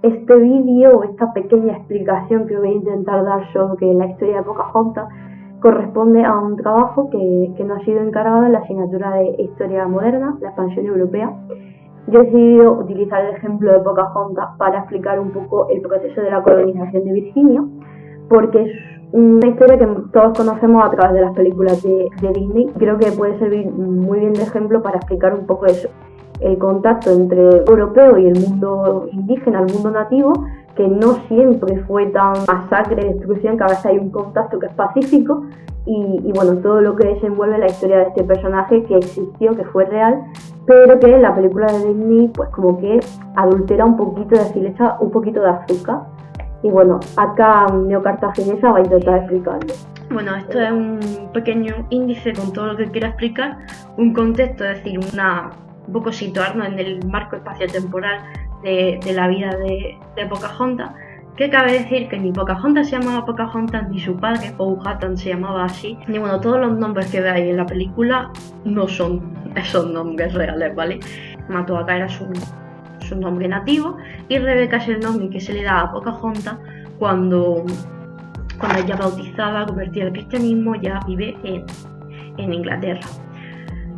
Este vídeo, esta pequeña explicación que voy a intentar dar sobre la historia de Pocahontas, corresponde a un trabajo que nos ha sido encargado en la asignatura de Historia Moderna, la expansión europea. Yo he decidido utilizar el ejemplo de Pocahontas para explicar un poco el proceso de la colonización de Virginia, porque es una historia que todos conocemos a través de las películas de Disney. Creo que puede servir muy bien de ejemplo para explicar un poco eso, el contacto entre el europeo y el mundo indígena, el mundo nativo, que no siempre fue tan masacre, destrucción, que a veces hay un contacto que es pacífico, y bueno, todo lo que desenvuelve la historia de este personaje que existió, que fue real, pero que en la película de Disney pues como que adultera un poquito, es decir, le echa un poquito de azúcar. Y bueno, acá Neo Cartaginesa va a intentar explicarlo. Bueno, esto es un pequeño índice con todo lo que quiero explicar, un contexto, es decir, un poco situarnos en el marco espaciotemporal de la vida de Pocahontas, que cabe decir que ni Pocahontas se llamaba Pocahontas, ni su padre, Powhatan, se llamaba así, ni bueno, todos los nombres que veis en la película no son esos nombres reales, ¿vale? Matoaka era su nombre nativo y Rebeca es el nombre que se le da a Pocahontas cuando ella bautizada, convertida al cristianismo, ya vive en Inglaterra.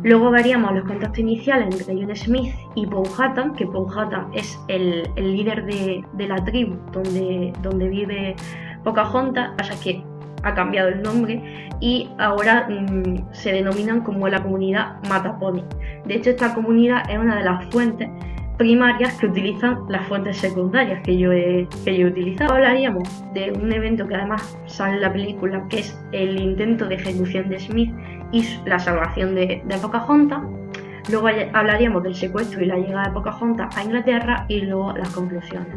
Luego veríamos los contactos iniciales entre John Smith y Powhatan, que Powhatan es el líder de la tribu donde vive Pocahontas, pasa que ha cambiado el nombre y ahora se denominan como la comunidad Mattapony. De hecho, esta comunidad es una de las fuentes primarias que utilizan las fuentes secundarias que yo he utilizado. Hablaríamos de un evento que además sale en la película, que es el intento de ejecución de Smith y la salvación de Pocahontas. Luego hablaríamos del secuestro y la llegada de Pocahontas a Inglaterra y luego las conclusiones.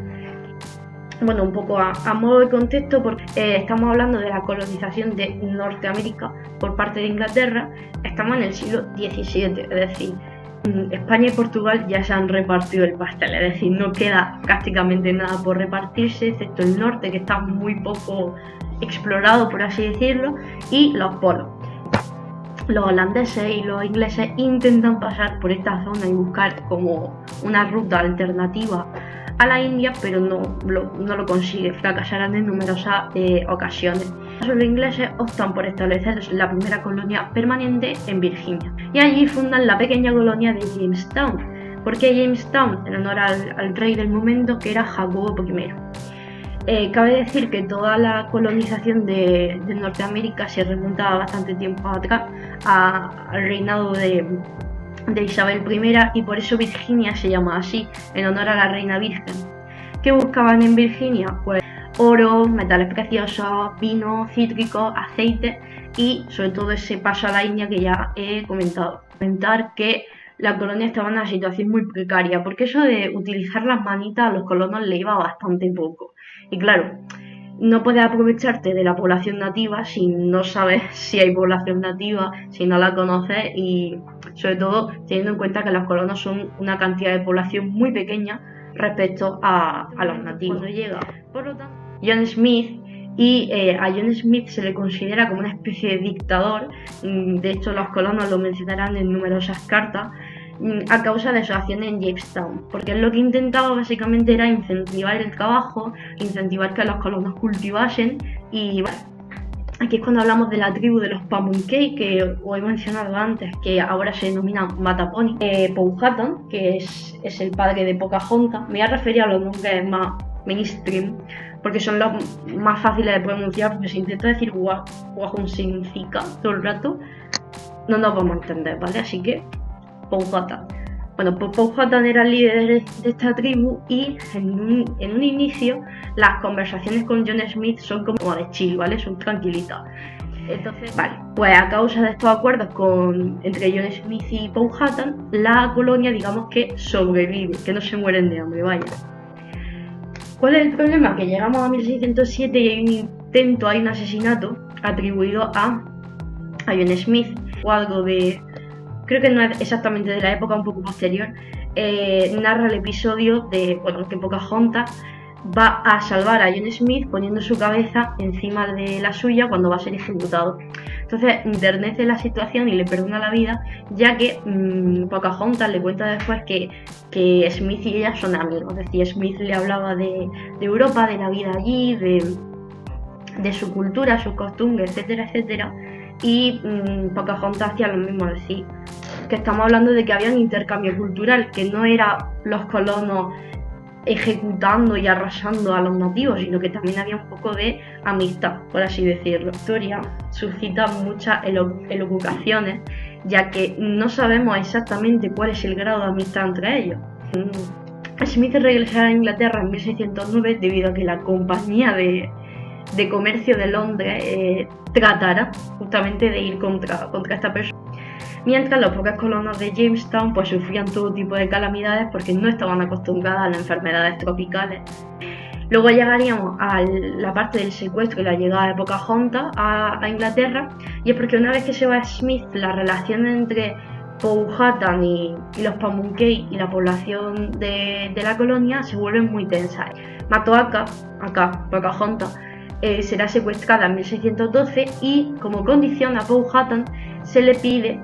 Bueno, un poco a modo de contexto, porque estamos hablando de la colonización de Norteamérica por parte de Inglaterra. Estamos en el siglo XVII, es decir, España y Portugal ya se han repartido el pastel, es decir, no queda prácticamente nada por repartirse, excepto el norte, que está muy poco explorado, por así decirlo, y los polos. Los holandeses y los ingleses intentan pasar por esta zona y buscar como una ruta alternativa a la India, pero no lo consiguen, fracasarán en numerosas ocasiones. Los ingleses optan por establecer la primera colonia permanente en Virginia y allí fundan la pequeña colonia de Jamestown. ¿Por qué Jamestown? En honor al rey del momento, que era Jacobo I. Cabe decir que toda la colonización de Norteamérica se remonta bastante tiempo atrás al reinado de Isabel I, y por eso Virginia se llama así, en honor a la reina virgen. ¿Qué buscaban en Virginia? Pues oro, metales preciosos, vino, cítricos, aceite y sobre todo ese paso a la India que ya he comentado. Comentar que la colonia estaba en una situación muy precaria, porque eso de utilizar las manitas a los colonos le iba bastante poco. Y claro, no puedes aprovecharte de la población nativa si no sabes si hay población nativa, si no la conoces, y sobre todo teniendo en cuenta que los colonos son una cantidad de población muy pequeña respecto a los nativos. Cuando llega, por lo tanto, John Smith, y a John Smith se le considera como una especie de dictador. De hecho, los colonos lo mencionarán en numerosas cartas, a causa de su acción en Jamestown, porque él lo que intentaba básicamente era incentivar el trabajo, incentivar que los colonos cultivasen. Y bueno, aquí es cuando hablamos de la tribu de los Pamunkey, que os he mencionado antes, que ahora se denomina Mattapony. Powhatan, que es el padre de Pocahontas. Me voy a referir a los nombres más mainstream, porque son los más fáciles de pronunciar, porque si intento decir Wahun significa todo el rato, no nos vamos a entender, ¿vale? Así que Powhatan. Bueno, pues Powhatan era el líder de esta tribu, y en un inicio las conversaciones con John Smith son como de chill, ¿vale? Son tranquilitas. Entonces, vale, pues a causa de estos acuerdos entre John Smith y Powhatan, la colonia, digamos que sobrevive, que no se mueren de hambre, vaya. ¿Cuál es el problema? Que llegamos a 1607 y hay un asesinato atribuido a John Smith, o algo de... creo que no es exactamente de la época, un poco posterior. Narra el episodio de que Pocahontas va a salvar a John Smith poniendo su cabeza encima de la suya cuando va a ser ejecutado. Entonces enternece la situación y le perdona la vida, ya que Pocahontas le cuenta después que Smith y ella son amigos. Es decir, Smith le hablaba de Europa, de la vida allí, de su cultura, sus costumbres, etcétera, etcétera. Y Pocahontas hacía lo mismo, es decir, que estamos hablando de que había un intercambio cultural, que no era los colonos ejecutando y arrasando a los nativos, sino que también había un poco de amistad, por así decirlo. La historia suscita muchas elucubraciones, ya que no sabemos exactamente cuál es el grado de amistad entre ellos. Smith regresará a Inglaterra en 1609 debido a que la compañía de comercio de Londres tratara justamente de ir contra esta persona. Mientras los pocos colonos de Jamestown pues sufrían todo tipo de calamidades porque no estaban acostumbrados a las enfermedades tropicales. Luego llegaríamos a la parte del secuestro y la llegada de Pocahontas a Inglaterra, y es porque una vez que se va Smith, la relación entre Powhatan y los Pamunkey y la población de la colonia se vuelve muy tensa. Matoaka, acá Pocahontas, será secuestrada en 1612 y como condición a Powhatan se le pide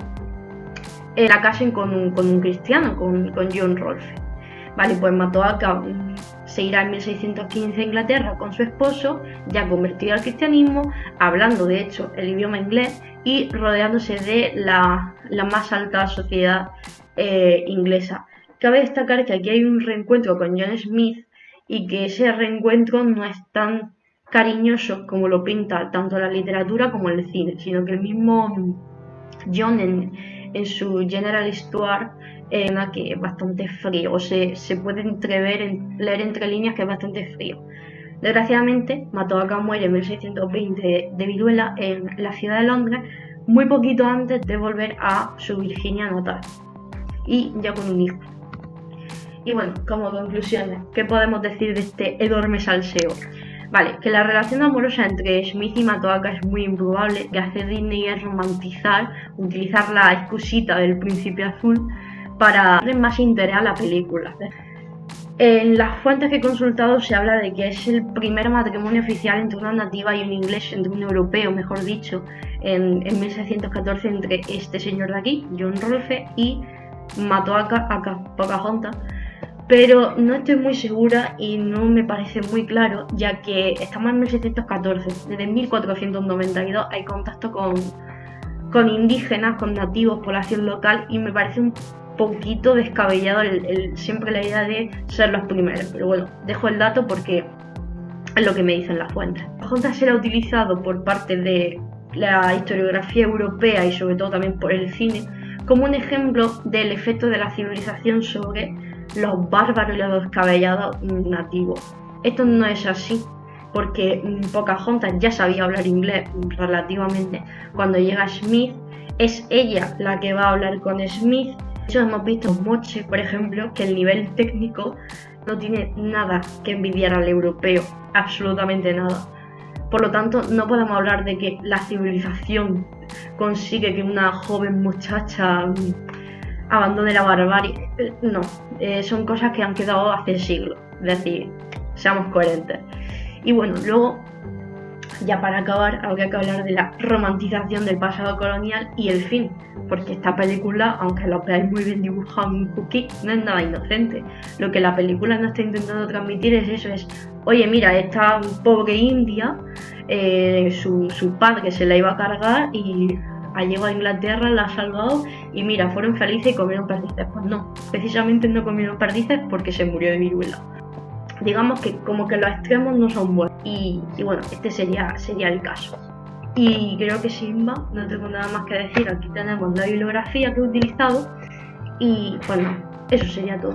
la casen con un cristiano, con John Rolfe. Vale, pues Matoaka se irá en 1615 a Inglaterra con su esposo, ya convertido al cristianismo, hablando de hecho el idioma inglés y rodeándose de la más alta sociedad inglesa. Cabe destacar que aquí hay un reencuentro con John Smith y que ese reencuentro no es tan cariñoso como lo pinta tanto la literatura como el cine, sino que el mismo John en su General Stuart que es bastante frío, o se puede leer entre líneas que es bastante frío. Desgraciadamente, Matoaka muere en 1620 de viruela en la ciudad de Londres, muy poquito antes de volver a su Virginia natal, y ya con un hijo. Y bueno, como conclusiones, ¿qué podemos decir de este enorme salseo? Vale, que la relación amorosa entre Smith y Matoaka es muy improbable, que hace Disney es utilizar la excusita del príncipe azul para darle más interés a la película. En las fuentes que he consultado se habla de que es el primer matrimonio oficial entre una nativa y un inglés, entre un europeo, mejor dicho, en 1614 entre este señor de aquí, John Rolfe, y Matoaka, acá, Pocahontas. Pero no estoy muy segura y no me parece muy claro, ya que estamos en 1614, desde 1492 hay contacto con indígenas, con nativos, población local, y me parece un poquito descabellado siempre la idea de ser los primeros. Pero bueno, dejo el dato porque es lo que me dicen las fuentes. Pocahontas será utilizado por parte de la historiografía europea y sobre todo también por el cine como un ejemplo del efecto de la civilización sobre los bárbaros y los descabellados nativos. Esto no es así, porque Pocahontas ya sabía hablar inglés relativamente. Cuando llega Smith, es ella la que va a hablar con Smith. De hecho, hemos visto en Moche, por ejemplo, que el nivel técnico no tiene nada que envidiar al europeo, absolutamente nada. Por lo tanto, no podemos hablar de que la civilización consigue que una joven muchacha abandone la barbarie. No, son cosas que han quedado hace siglos, es decir, seamos coherentes. Y bueno, luego, ya para acabar, habría que hablar de la romantización del pasado colonial y el fin, porque esta película, aunque lo veáis muy bien dibujado en un cookie, no es nada inocente. Lo que la película nos está intentando transmitir es eso, es, oye, mira, esta pobre india, su padre se la iba a cargar y ha llegado a Inglaterra, la ha salvado y mira, fueron felices y comieron perdices. Pues no, precisamente no comieron perdices porque se murió de viruela. Digamos que como que los extremos no son buenos y bueno, este sería el caso. Y creo que sin más, no tengo nada más que decir. Aquí tenemos la bibliografía que he utilizado y bueno, eso sería todo.